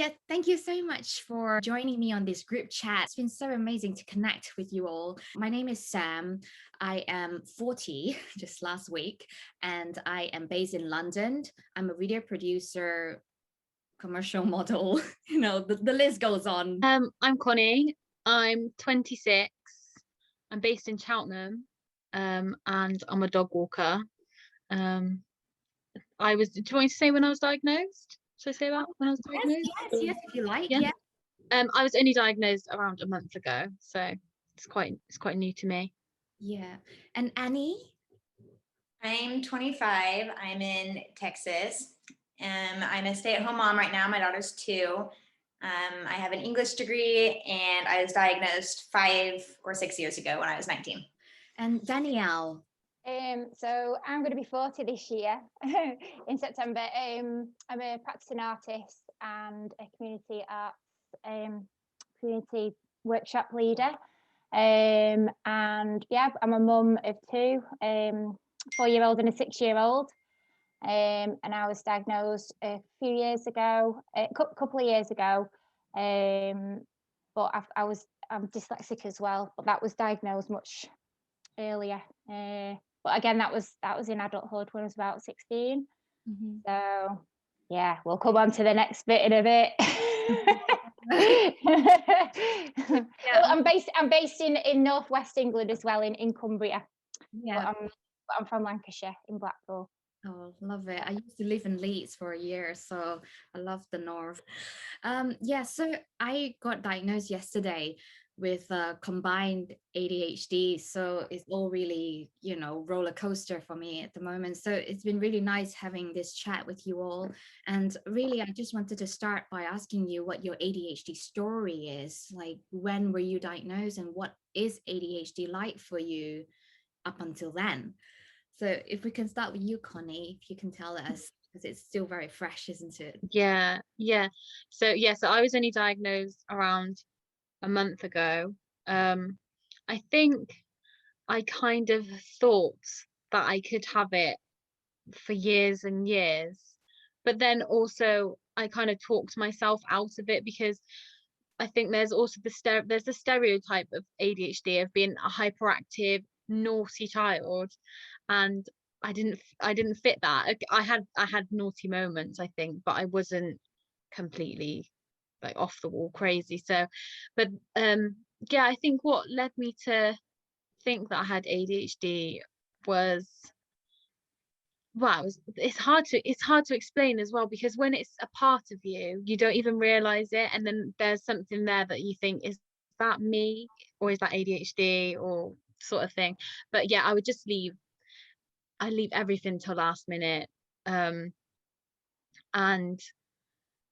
Yeah, thank you so much for joining me on this group chat. It's been so amazing to connect with you all. My name is Sam. I am 40 just last week, and I am based in London. I'm a video producer, commercial model, the list goes on. I'm Connie. I'm 26. I'm based in Cheltenham, and I'm a dog walker. Do you want me to say when I was diagnosed? Should I say that when I was Yes, diagnosed? yes, if you like. Yeah. Yeah. I was only diagnosed around a month ago, so it's quite new to me. Yeah. And Annie? I'm 25. I'm in Texas. I'm a stay-at-home mom right now. My daughter's 2. I have an English degree, and I was diagnosed 5 or 6 years ago when I was 19. And Danielle? So I'm going to be 40 this year in September. I'm a practicing artist and a community arts community workshop leader. And yeah, I'm a mum of 2, 4-year-old and a 6-year-old. And I was diagnosed a few years ago, a couple of years ago. But I'm dyslexic as well, but that was diagnosed much earlier. But again, that was in adulthood when I was about 16. Mm-hmm. So yeah, we'll come on to the next bit in a bit. Yeah. I'm based in northwest England as well, in Cumbria. Yeah. But I'm from Lancashire, in Blackpool. Oh, love it. I used to live in Leeds for a year, so I love the north. Yeah, so I got diagnosed yesterday with combined ADHD. So it's all really, roller coaster for me at the moment. So it's been really nice having this chat with you all. And really, I just wanted to start by asking you what your ADHD story is. Like, when were you diagnosed, and what is ADHD like for you up until then? So if we can start with you, Connie, if you can tell us, because it's still very fresh, isn't it? Yeah. So I was only diagnosed around a month ago. I think I kind of thought that I could have it for years and years, but then also I kind of talked myself out of it, because I think there's also there's the stereotype of ADHD of being a hyperactive, naughty child, and I didn't fit that. I had naughty moments, I think, but I wasn't completely like off the wall crazy. So, but yeah, I think what led me to think that I had ADHD was, it's hard to explain as well, because when it's a part of you, you don't even realize it, and then there's something there that you think, is that me, or is that ADHD, or sort of thing. But yeah, I leave everything till last minute. And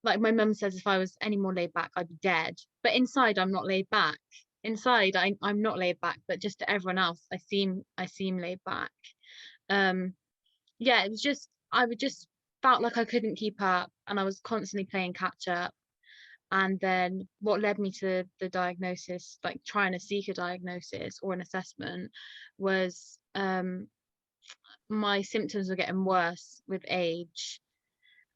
like my mum says, if I was any more laid back, I'd be dead. But inside, I'm not laid back. Inside, I'm not laid back, but just to everyone else, I seem laid back. Yeah, it was just, I would just felt like I couldn't keep up, and I was constantly playing catch up. And then what led me to the diagnosis, like trying to seek a diagnosis or an assessment, was my symptoms were getting worse with age,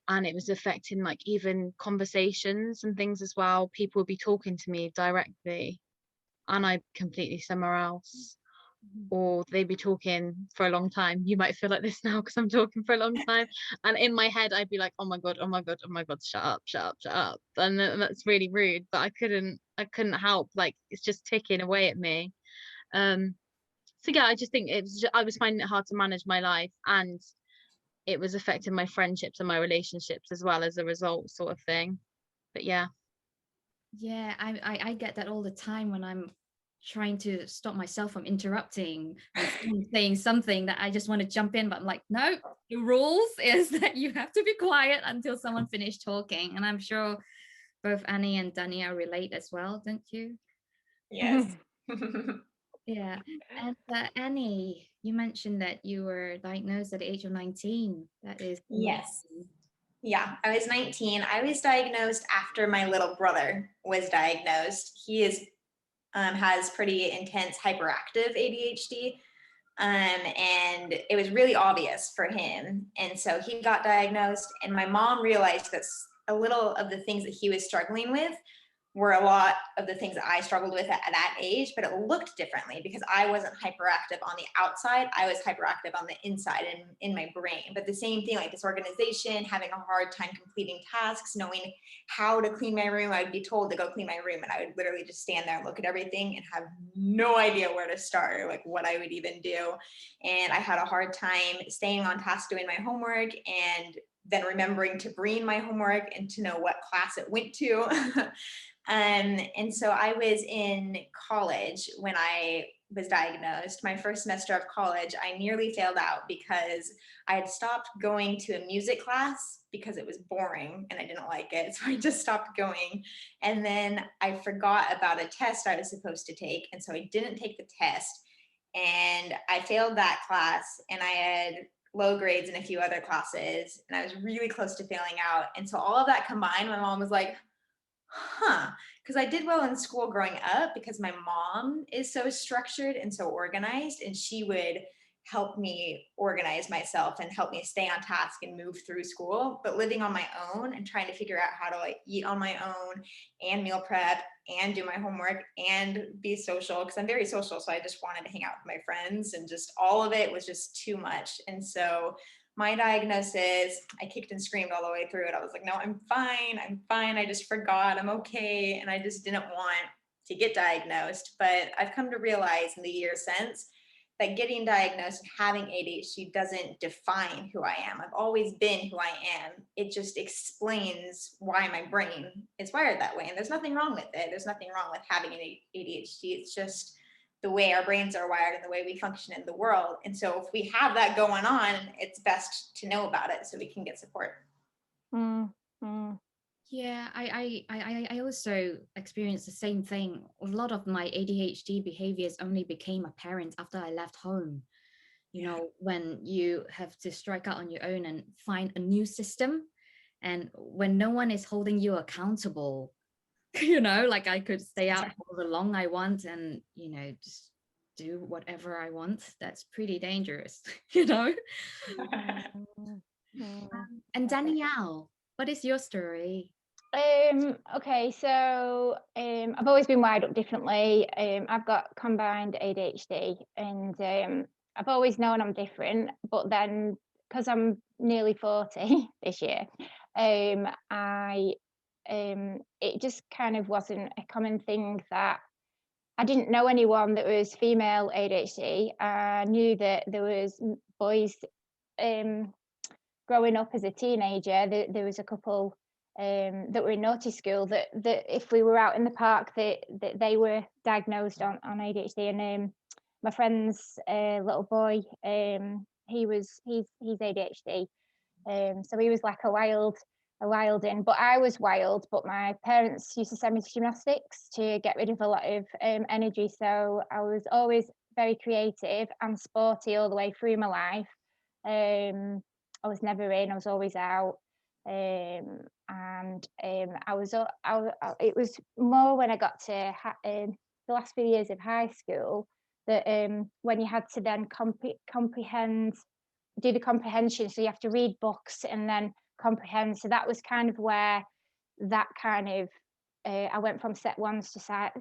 and it was affecting like even conversations and things as well. People would be talking to me directly and I'd completely somewhere else, or they'd be talking for a long time. You might feel like this now because I'm talking for a long time, and in my head I'd be like, oh my god, oh my god, oh my god, shut up, shut up, shut up. And that's really rude, but I couldn't help, like it's just ticking away at me. So yeah, I just think I was finding it hard to manage my life, and it was affecting my friendships and my relationships as well as a result, sort of thing. But yeah. Yeah, I get that all the time when I'm trying to stop myself from interrupting and saying something that I just want to jump in, but I'm like, no, the rules is that you have to be quiet until someone finished talking. And I'm sure both Annie and Danielle relate as well, don't you? Yes. Yeah. And Annie, you mentioned that you were diagnosed at the age of 19. That is Yes. amazing. Yeah, I was 19. I was diagnosed after my little brother was diagnosed. He has pretty intense hyperactive ADHD. And it was really obvious for him. And so he got diagnosed, and my mom realized a little of the things that he was struggling with were a lot of the things that I struggled with at that age, but it looked differently because I wasn't hyperactive on the outside. I was hyperactive on the inside and in my brain. But the same thing, like disorganization, having a hard time completing tasks, knowing how to clean my room. I would be told to go clean my room, and I would literally just stand there and look at everything and have no idea where to start or like what I would even do. And I had a hard time staying on task doing my homework and then remembering to bring my homework and to know what class it went to. And so I was in college when I was diagnosed. My first semester of college, I nearly failed out because I had stopped going to a music class because it was boring and I didn't like it. So I just stopped going. And then I forgot about a test I was supposed to take. And so I didn't take the test. And I failed that class, and I had low grades in a few other classes, and I was really close to failing out. And so all of that combined, my mom was like, because I did well in school growing up because my mom is so structured and so organized, and she would help me organize myself and help me stay on task and move through school. But living on my own and trying to figure out how to like eat on my own and meal prep and do my homework and be social, because I'm very social, so I just wanted to hang out with my friends, and just all of it was just too much. And so my diagnosis, I kicked and screamed all the way through it. I was like, no, I'm fine. I just forgot, I'm okay. And I just didn't want to get diagnosed. But I've come to realize in the years since that getting diagnosed and having ADHD doesn't define who I am. I've always been who I am. It just explains why my brain is wired that way. And there's nothing wrong with it. There's nothing wrong with having an ADHD. It's just the way our brains are wired and the way we function in the world. And so if we have that going on, it's best to know about it so we can get support. Yeah, I also experienced the same thing. A lot of my ADHD behaviors only became apparent after I left home. You know, when you have to strike out on your own and find a new system, and when no one is holding you accountable, you know, like I could stay out for the long I want and, you know, just do whatever I want. That's pretty dangerous, you know? And Danielle, what is your story? Okay, so I've always been wired up differently. I've got combined ADHD, and I've always known I'm different, but then because I'm nearly 40 this year, it just kind of wasn't a common thing that I didn't know anyone that was female ADHD. I knew that there was boys growing up as a teenager. There was a couple that were in naughty school that if we were out in the park, they were diagnosed on ADHD. And my friend's little boy, he's ADHD, so he was like a wild in. But I was wild. But my parents used to send me to gymnastics to get rid of a lot of energy. So I was always very creative and sporty all the way through my life. I was never in. I was always out. And it was more when I got to the last few years of high school that when you had to then do the comprehension, so you have to read books and then comprehend. So that was kind of where that kind of I went from set ones to set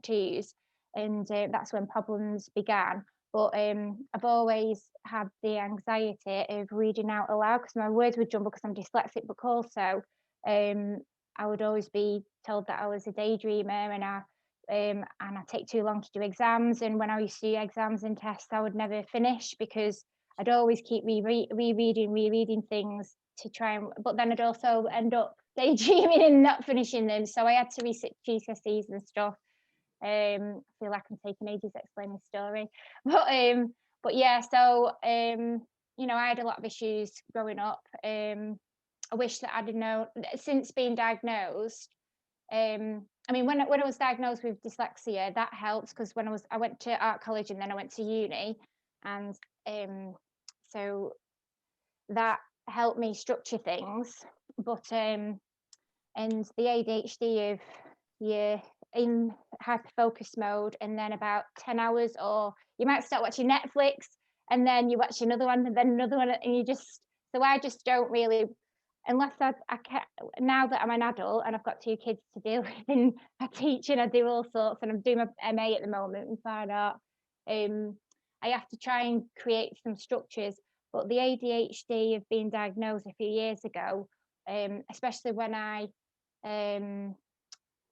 twos, and that's when problems began. But I've always had the anxiety of reading out aloud because my words would jumble because I'm dyslexic, but also I would always be told that I was a daydreamer, and I take too long to do exams. And when I used to do exams and tests, I would never finish because I'd always keep rereading things to try and, but then I'd also end up daydreaming and not finishing them. So I had to resit GCSEs and stuff. I feel like I'm taking ages explaining the story, but yeah. So you know, I had a lot of issues growing up. I wish that I'd known since being diagnosed. I mean, when I was diagnosed with dyslexia, that helped because I went to art college and then I went to uni, and so that helped me structure things. But and the ADHD of you're in hyper focus mode, and then about 10 hours, or you might start watching Netflix and then you watch another one and then another one, and so I just don't really, unless I can, now that I'm an adult and I've got 2 kids to deal with, and I teach and I do all sorts, and I'm doing my MA at the moment in fine art, I have to try and create some structures. But the ADHD of being diagnosed a few years ago, especially when I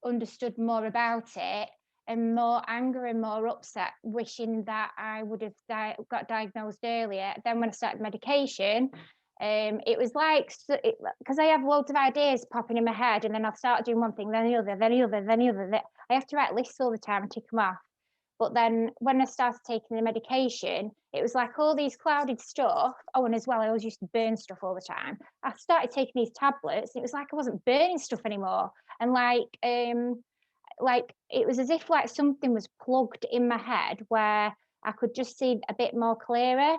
understood more about it, and more anger and more upset, wishing that I would have got diagnosed earlier. Then when I started medication, it was like, because I have loads of ideas popping in my head, and then I'll start doing one thing, then the other, then the other, then the other. I have to write lists all the time and tick them off. But then when I started taking the medication, it was like all these clouded stuff. Oh, and as well, I always used to burn stuff all the time. I started taking these tablets, and it was like I wasn't burning stuff anymore. And like it was as if like something was plugged in my head where I could just see a bit more clearer.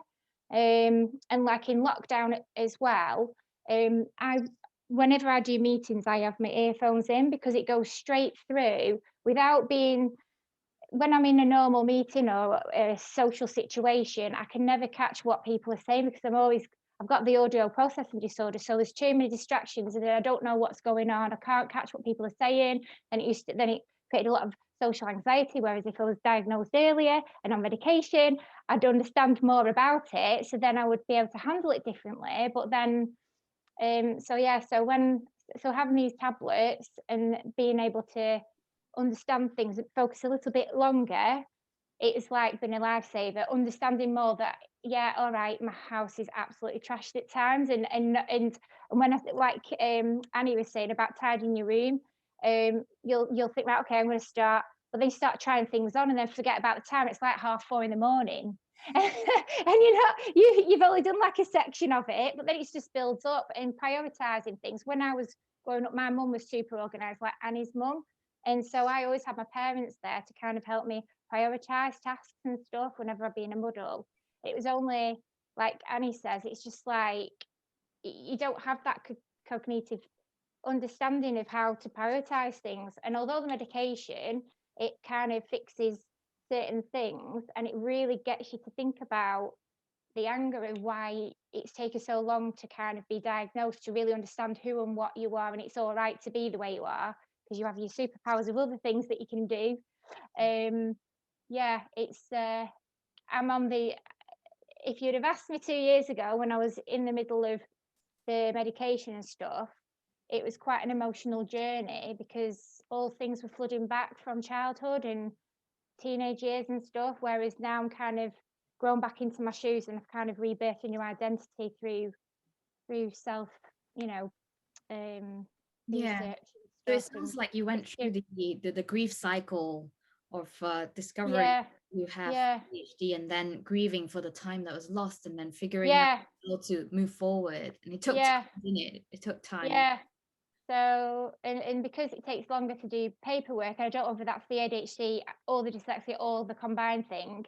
And like in lockdown as well, I whenever I do meetings, I have my earphones in because it goes straight through without being. When I'm in a normal meeting or a social situation, I can never catch what people are saying because I've got the audio processing disorder. So there's too many distractions and I don't know what's going on. I can't catch what people are saying. And then it created a lot of social anxiety. Whereas if I was diagnosed earlier and on medication, I'd understand more about it. So then I would be able to handle it differently. But then, so having these tablets and being able to understand things and focus a little bit longer, it's like been a lifesaver. Understanding more that, yeah, all right, my house is absolutely trashed at times, and when I like Annie was saying about tidying your room, you'll think, right, okay, I'm going to start, but then you start trying things on and then forget about the time. It's like 4:30 in the morning. And you've only done like a section of it, but then it just builds up. And prioritizing things. When I was growing up, my mum was super organized, like Annie's mum, and so I always had my parents there to kind of help me prioritize tasks and stuff whenever I'd be in a muddle. It was only, like Annie says, it's just like you don't have that cognitive understanding of how to prioritize things. And although the medication, it kind of fixes certain things, and it really gets you to think about the anger and why it's taken so long to kind of be diagnosed, to really understand who and what you are, and it's all right to be the way you are because you have your superpowers of other things that you can do. It's I'm on the, if you'd have asked me 2 years ago when I was in the middle of the medication and stuff, it was quite an emotional journey because all things were flooding back from childhood and teenage years and stuff, whereas now I'm kind of grown back into my shoes and I've kind of rebirthed a new identity through self, Yeah. research. So it sounds like you went through the grief cycle of discovering you have ADHD and then grieving for the time that was lost and then figuring out how to move forward. And it took time, didn't it? It took time. Yeah. So, and because it takes longer to do paperwork, and I don't know if that's the ADHD or the dyslexia or the combined thing,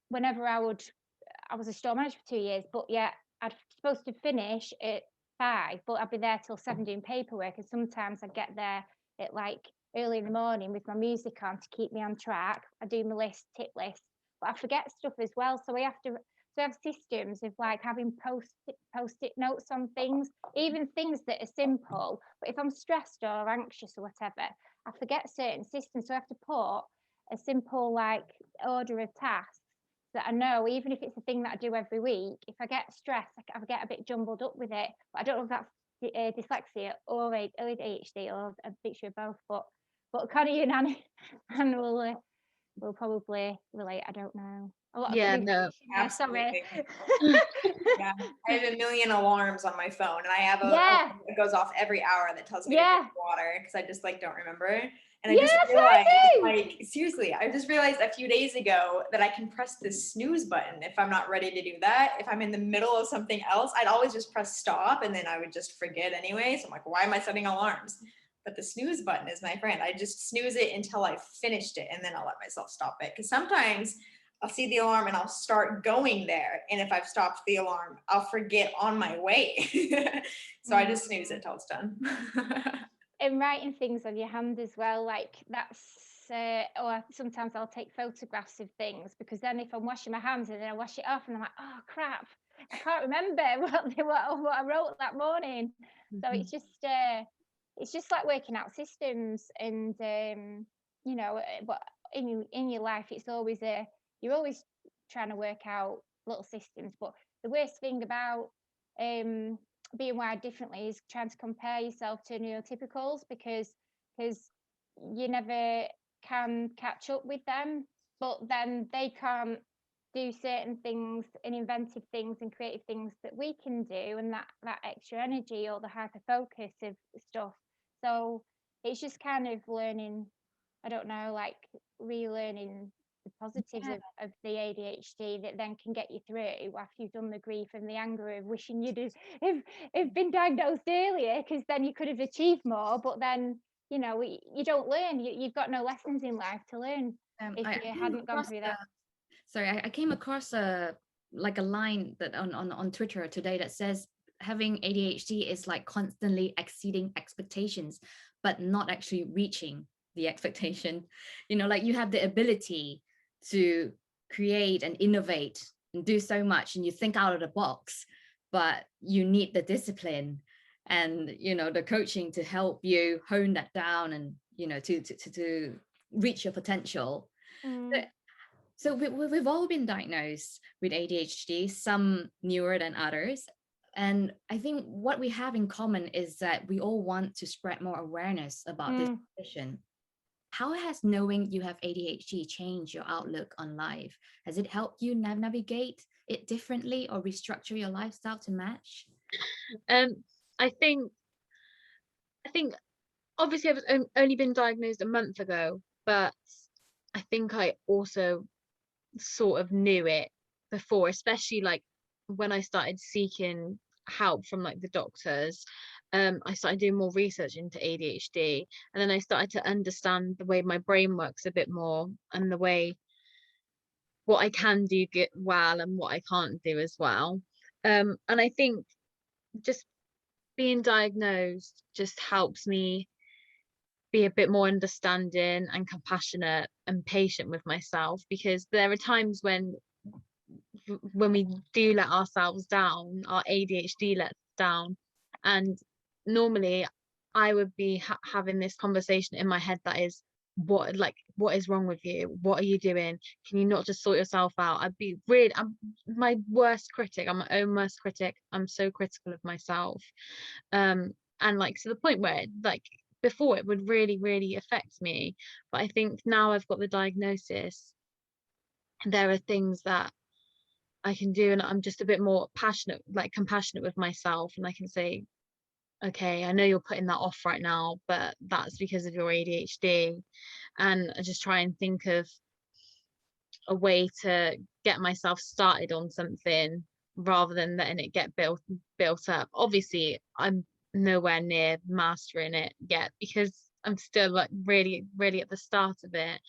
whenever I was a store manager for 2 years, but yeah, I'd supposed to finish at 5, but I'd be there till 7 doing paperwork, and sometimes I'd get there at like early in the morning with my music on to keep me on track. I do my tip list, but I forget stuff as well, so I have systems of like having post-it notes on things, even things that are simple. But if I'm stressed or anxious or whatever, I forget certain systems. So I have to put a simple like order of tasks that I know, even if it's a thing that I do every week. If I get stressed, I get a bit jumbled up with it. But I don't know if that's dyslexia or ADHD or a mixture of both. But Connie and Anne will probably relate. I don't know. No, absolutely. Yeah, I have a million alarms on my phone, and I have a alarm that goes off every hour that tells me to drink water because I just like don't remember. And I just realized, like, seriously, I just realized a few days ago that I can press this snooze button if I'm not ready to do that. If I'm in the middle of something else, I'd always just press stop and then I would just forget anyway. So I'm like, why am I setting alarms? But the snooze button is my friend. I just snooze it until I finished it and then I'll let myself stop it. Because sometimes I'll see the alarm and I'll start going there. And if I've stopped the alarm, I'll forget on my way. So I just snooze it till it's done. And writing things on your hand as well, like that's, or sometimes I'll take photographs of things because then if I'm washing my hands and then I wash it off and I'm like, oh crap, I can't remember what I wrote that morning. So it's just like working out systems, and you know, but in your life, it's always you're always trying to work out little systems. But the worst thing about being wired differently is trying to compare yourself to neurotypicals, because you never can catch up with them, but then they can't do certain things and inventive things and creative things that we can do, and that extra energy or the hyper focus of stuff. So it's just kind of learning, I don't know, like relearning the positives of the ADHD that then can get you through after you've done the grief and the anger of wishing you'd have been diagnosed earlier, because then you could have achieved more. But then, you know, you don't learn. You've got no lessons in life to learn if you hadn't gone through that. I came across a line that on Twitter today that says having ADHD is like constantly exceeding expectations, but not actually reaching the expectation. You know, like you have the ability to create and innovate and do so much, and you think out of the box, but you need the discipline and, you know, the coaching to help you hone that down and, you know, to reach your potential. So we've all been diagnosed with ADHD, some newer than others. And I think what we have in common is that we all want to spread more awareness about this condition. How has knowing you have ADHD changed your outlook on life? Has it helped you navigate it differently or restructure your lifestyle to match? I think obviously I've only been diagnosed a month ago, but I think I also sort of knew it before, especially like when I started seeking help from like the doctors. I started doing more research into ADHD, and then I started to understand the way my brain works a bit more, and the way what I can do get well and what I can't do as well. And I think just being diagnosed just helps me be a bit more understanding and compassionate and patient with myself, because there are times when we do let ourselves down, our ADHD lets down, and normally I would be having this conversation in my head that is, what is wrong with you? What are you doing? Can you not just sort yourself out? I'm my worst critic. I'm my own worst critic. I'm so critical of myself, and like to the point where like before it would really, really affect me. But I think now I've got the diagnosis, there are things that I can do, and I'm just a bit more compassionate with myself, and I can say, okay, I know you're putting that off right now, but that's because of your ADHD. And I just try and think of a way to get myself started on something rather than letting it get built up. Obviously, I'm nowhere near mastering it yet, because I'm still like really, really at the start of it.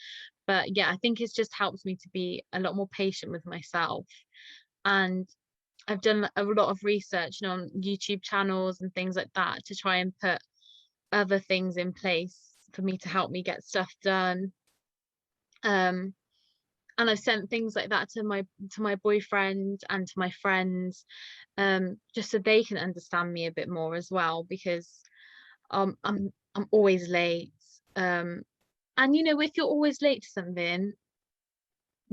But yeah, I think it's just helps me to be a lot more patient with myself. And I've done a lot of research, on YouTube channels and things like that, to try and put other things in place for me to help me get stuff done. And I've sent things like that to my boyfriend and to my friends, just so they can understand me a bit more as well, because I'm always late. And you know, if you're always late to something,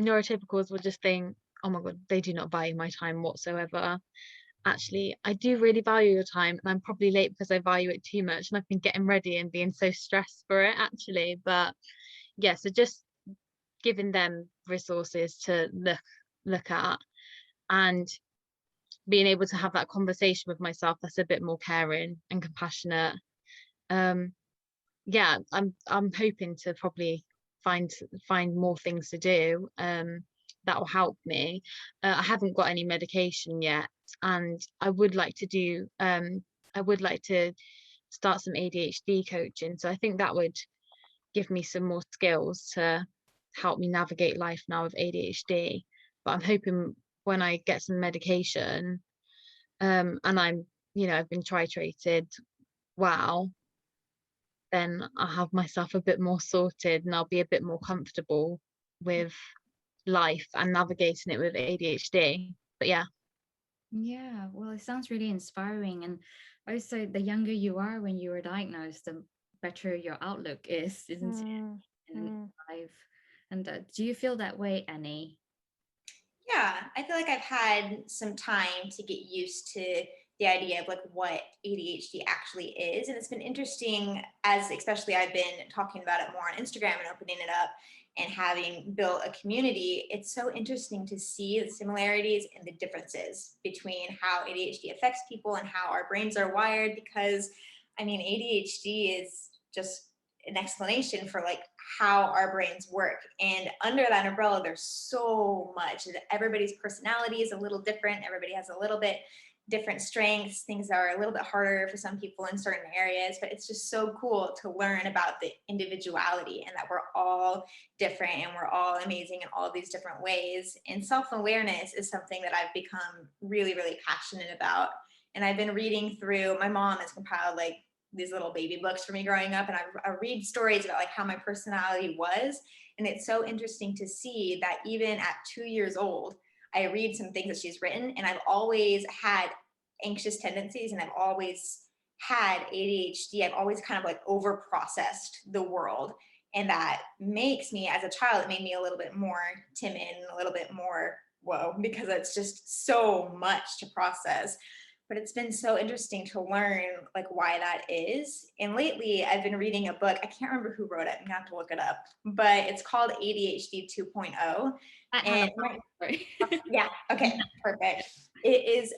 neurotypicals will just think, oh my god, they do not value my time whatsoever. Actually, I do really value your time, and I'm probably late because I value it too much, and I've been getting ready and being so stressed for it actually. But yeah, so just giving them resources to look at, and being able to have that conversation with myself that's a bit more caring and compassionate. Yeah, I'm hoping to probably find more things to do that will help me. I haven't got any medication yet, and I would like to start some ADHD coaching, so I think that would give me some more skills to help me navigate life now with ADHD. But I'm hoping when I get some medication, and I'm, you know, I've been titrated well, then I'll have myself a bit more sorted, and I'll be a bit more comfortable with life and navigating it with ADHD. But yeah. Yeah, well, it sounds really inspiring. And also, the younger you are when you were diagnosed, the better your outlook is, isn't Mm, it, in mm. life? And do you feel that way, Annie? Yeah, I feel like I've had some time to get used to the idea of like what ADHD actually is. And it's been interesting as especially I've been talking about it more on Instagram and opening it up and having built a community. It's so interesting to see the similarities and the differences between how ADHD affects people and how our brains are wired. Because I mean, ADHD is just an explanation for like how our brains work. And under that umbrella, there's so much. Everybody's personality is a little different. Everybody has a little bit different strengths. Things are a little bit harder for some people in certain areas, but it's just so cool to learn about the individuality and that we're all different and we're all amazing in all these different ways. And self-awareness is something that I've become really, really passionate about. And I've been reading through, my mom has compiled like these little baby books for me growing up, and I read stories about like how my personality was. And it's so interesting to see that even at 2 years old, I read some things that she's written, and I've always had anxious tendencies and I've always had ADHD. I've always kind of like over processed the world. And that makes me, as a child, it made me a little bit more timid and a little bit more whoa, because it's just so much to process. But it's been so interesting to learn like why that is. And lately I've been reading a book. I can't remember who wrote it. I'm gonna have to look it up, but it's called ADHD 2.0. Hannah, And sorry. yeah, okay, perfect. It is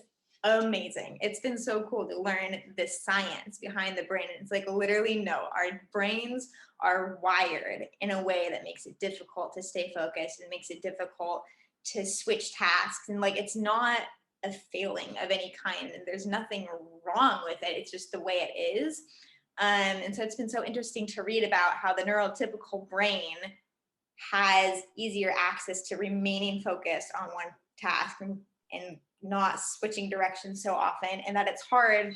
amazing. It's been so cool to learn the science behind the brain. And it's like literally, no, our brains are wired in a way that makes it difficult to stay focused and makes it difficult to switch tasks. And like, it's not a failing of any kind, and there's nothing wrong with it. It's just the way it is. And so it's been so interesting to read about how the neurotypical brain has easier access to remaining focused on one task and not switching directions so often, and that it's hard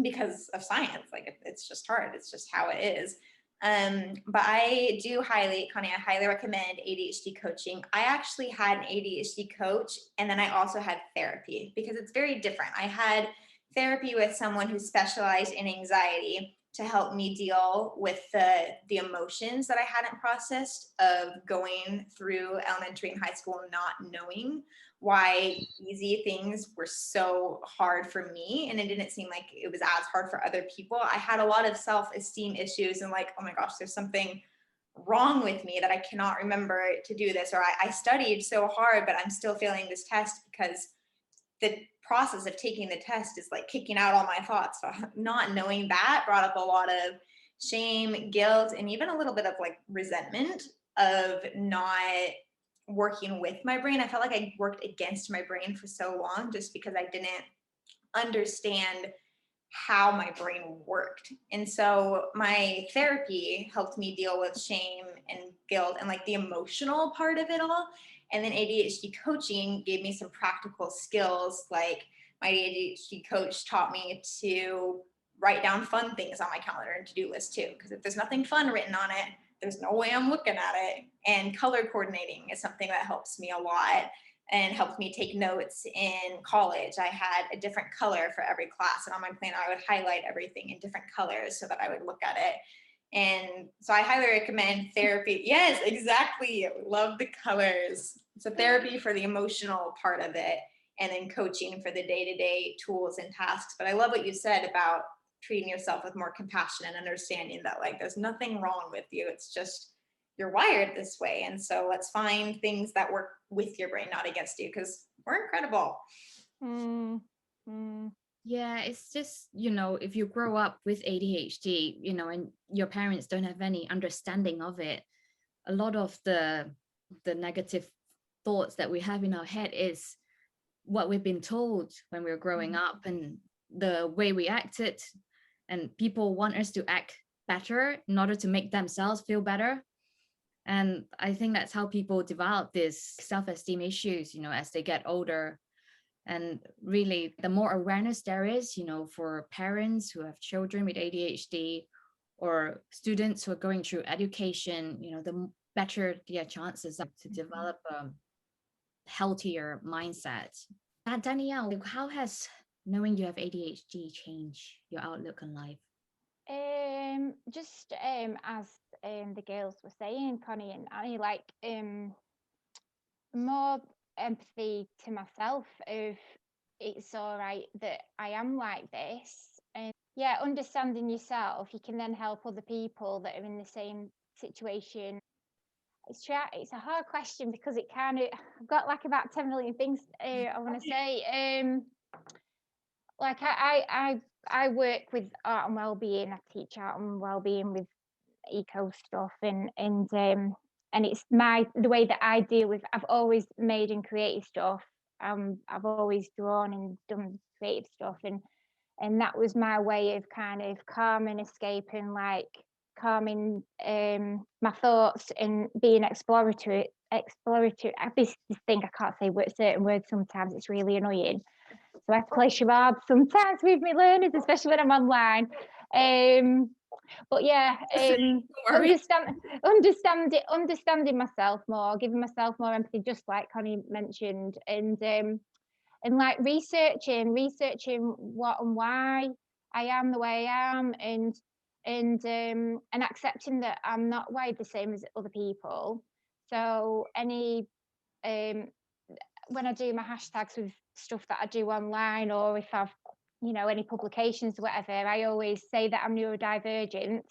because of science. Like it's just hard. It's just how it is. But I do highly, Connie, I highly recommend ADHD coaching. I actually had an ADHD coach, and then I also had therapy because it's very different. I had therapy with someone who specialized in anxiety to help me deal with the emotions that I hadn't processed of going through elementary and high school not knowing why easy things were so hard for me, and it didn't seem like it was as hard for other people. I had a lot of self-esteem issues and like, oh my gosh, there's something wrong with me that I cannot remember to do this, or I studied so hard but I'm still failing this test because the process of taking the test is like kicking out all my thoughts. So not knowing that brought up a lot of shame, guilt, and even a little bit of like resentment of not working with my brain. I felt like I worked against my brain for so long just because I didn't understand how my brain worked. And so my therapy helped me deal with shame and guilt and like the emotional part of it all. And then ADHD coaching gave me some practical skills. Like my ADHD coach taught me to write down fun things on my calendar and to-do list too. Because if there's nothing fun written on it, there's no way I'm looking at it. And color coordinating is something that helps me a lot and helped me take notes in college. I had a different color for every class, and on my planner I would highlight everything in different colors so that I would look at it. And so I highly recommend therapy. Yes, exactly. Love the colors. So therapy for the emotional part of it, and then coaching for the day-to-day tools and tasks. But I love what you said about treating yourself with more compassion and understanding that like there's nothing wrong with you. It's just you're wired this way. And so let's find things that work with your brain, not against you, because we're incredible. Mm, mm, Yeah, it's just, if you grow up with ADHD, and your parents don't have any understanding of it, a lot of the negative thoughts that we have in our head is what we've been told when we were growing up and the way we acted, and people want us to act better in order to make themselves feel better. And I think that's how people develop these self-esteem issues, as they get older. And really, the more awareness there is, for parents who have children with ADHD or students who are going through education, the better their chances are to develop a healthier mindset. Danielle, how has knowing you have ADHD changed your outlook on life? Just as the girls were saying, Connie and Annie, like more empathy to myself of it's all right that I am like this. And yeah, understanding yourself, you can then help other people that are in the same situation. It's a hard question because it kind of, I've got like about 10 million things I want to say. Like I work with art and wellbeing. I teach art and wellbeing with eco stuff, and it's the way that I deal with. I've always made and created stuff. I've always drawn and done creative stuff, and that was my way of kind of calming, escaping, like calming my thoughts and being exploratory. This thing I can't say certain words sometimes. It's really annoying. So I have to play charades sometimes with my learners, especially when I'm online. But yeah, understanding myself more, giving myself more empathy, just like Connie mentioned, and like researching what and why I am the way I am, and accepting that I'm not wired the same as other people. So when I do my hashtags with stuff that I do online, or if I've any publications or whatever, I always say that I'm neurodivergent,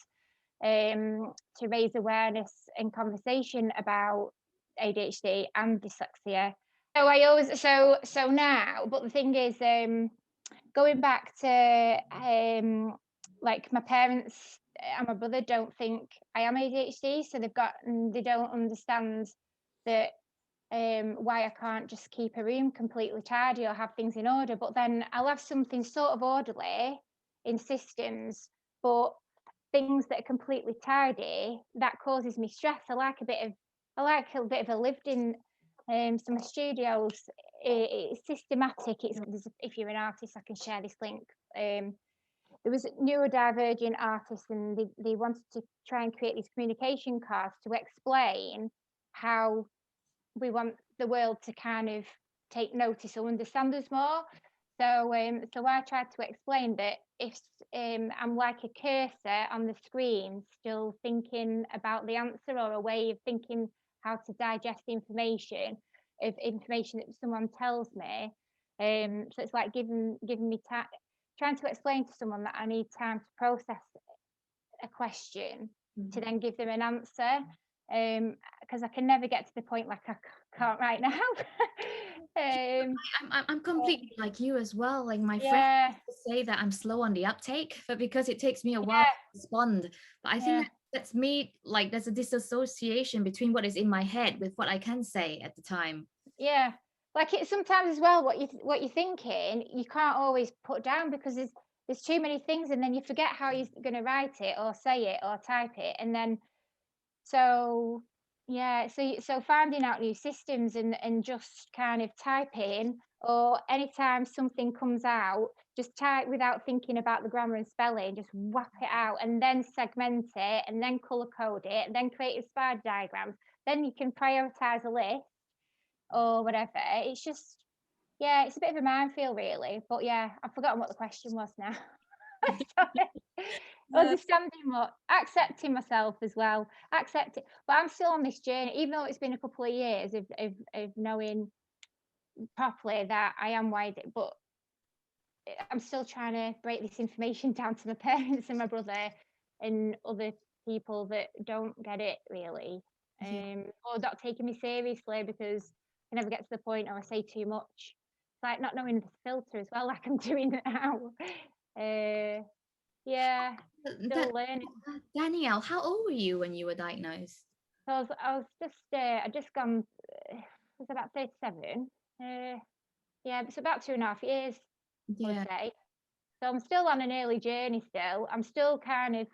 to raise awareness and conversation about ADHD and dyslexia. So I always so now, but the thing is, going back to like my parents and my brother don't think I am ADHD, so they don't understand that why I can't just keep a room completely tidy or have things in order. But then I'll have something sort of orderly in systems, but things that are completely tidy, that causes me stress. I like a bit of a lived in. So my studios, it's systematic. If you're an artist, I can share this link. There was neurodivergent artists, and they wanted to try and create these communication cards to explain how we want the world to kind of take notice or understand us more. So I tried to explain that if I'm like a cursor on the screen, still thinking about the answer, or a way of thinking how to digest information that someone tells me. So it's like giving me time, trying to explain to someone that I need time to process a question to then give them an answer, because I can never get to the point like I can't right now. I'm completely like you as well. Like my friends say that I'm slow on the uptake, but because it takes me a while to respond. But I think that's me, like there's a disassociation between what is in my head with what I can say at the time. Yeah, like it sometimes as well, what you're thinking, you can't always put down because there's too many things, and then you forget how you're going to write it or say it or type it, and then so finding out new systems and just kind of typing, or anytime something comes out, just type without thinking about the grammar and spelling, just whap it out, and then segment it, and then color code it, and then create a spider diagrams. Then you can prioritize a list or whatever. It's just, it's a bit of a minefield really. But yeah, I've forgotten what the question was now. Accepting myself as well, but I'm still on this journey, even though it's been a couple of years of knowing properly that I am wired, but I'm still trying to break this information down to my parents and my brother and other people that don't get it really, or not taking me seriously, because I never get to the point or I say too much. It's like not knowing the filter as well, like I'm doing now. Still learning. Danielle, how old were you when you were diagnosed? So I was just gone. It was about 37. It's about 2.5 years. I would say. So I'm still on an early journey. Still, I'm still kind of.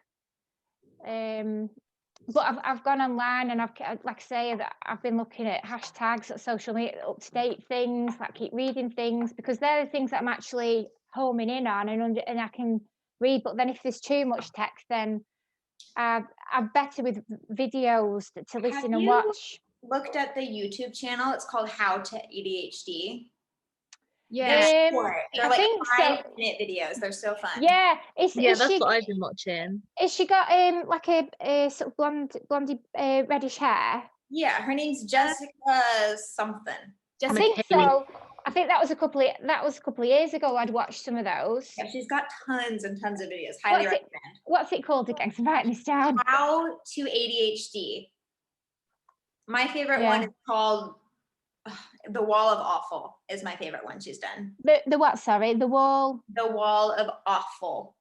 But I've gone online, and I've, like I say, that I've been looking at hashtags at social media, up to date things. Like keep reading things, because they're the things that I'm actually homing in on, and I can read. But then if there's too much text, then I'm better with videos to listen and watch. Looked at the YouTube channel. It's called How to ADHD. Yeah. They're short. They're I like think so. 5-minute videos. They're so fun. Yeah, Yeah, is that's she what I've been watching. is she got like a sort of blondie reddish hair? Yeah, her name's Jessica something. I think McKay. so. I think that was a couple of years ago. I'd watched some of those. Yeah, she's got tons and tons of videos. Highly recommend. What's it called again? 'Cause I'm writing this down. How to ADHD. My favorite one Yeah. is called The Wall of Awful is my favorite one she's done. The what? Sorry, the wall. The Wall of Awful.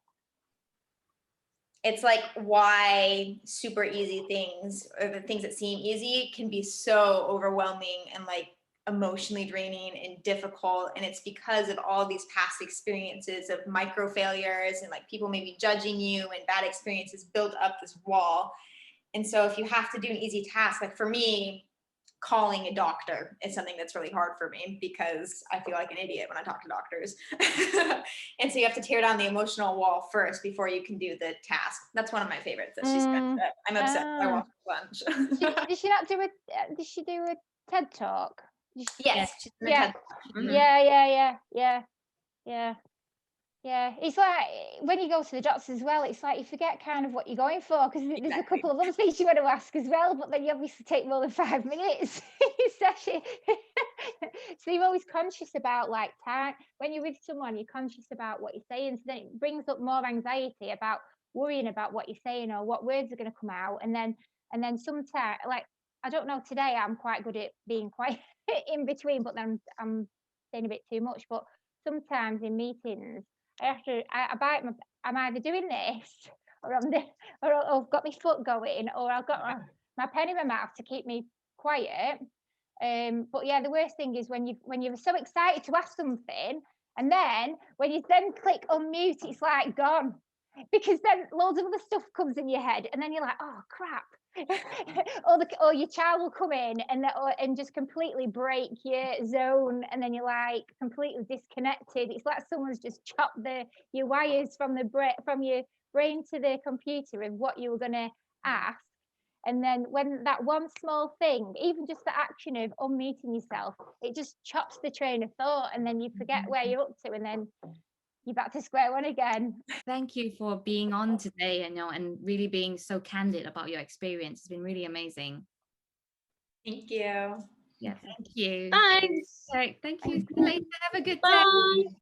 It's like why super easy things, or the things that seem easy, can be so overwhelming and like emotionally draining and difficult. And it's because of all these past experiences of micro failures and like people maybe judging you, and bad experiences build up this wall. And so if you have to do an easy task, like for me, calling a doctor is something that's really hard for me because I feel like an idiot when I talk to doctors. And so you have to tear down the emotional wall first before you can do the task. That's one of my favorites that she's done. I'm obsessed. I watch a bunch. Did she not do did she do a TED talk? Yes. She's in the Yeah. TED Talk. Mhm. Yeah, it's like when you go to the doctors as well, it's like you forget kind of what you're going for, because there's a couple of other things you want to ask as well, but then you obviously take more than 5 minutes session. So you're always conscious about like time. When you're with someone, you're conscious about what you're saying, so then it brings up more anxiety about worrying about what you're saying or what words are going to come out. And then sometimes, like, I don't know, today I'm quite good at being quite in between, but then I'm saying a bit too much. But sometimes in meetings, I'm either doing this or I've got my foot going, or I've got my pen in my mouth to keep me quiet. But yeah, the worst thing is when you're so excited to ask something, and then when you then click unmute, it's like gone, because then loads of other stuff comes in your head, and then you're like, oh crap. or your child will come in and just completely break your zone, and then you're like completely disconnected. It's like someone's just chopped your wires from your brain to the computer of what you were going to ask. And then when that one small thing, even just the action of unmuting yourself, it just chops the train of thought, and then you forget where you're up to, and then you're back to square one again. Thank you for being on today, and really being so candid about your experience. It's been really amazing. Thank you. Yeah, thank you. Thanks. All right, thank you. See you later. Have a good day. Bye.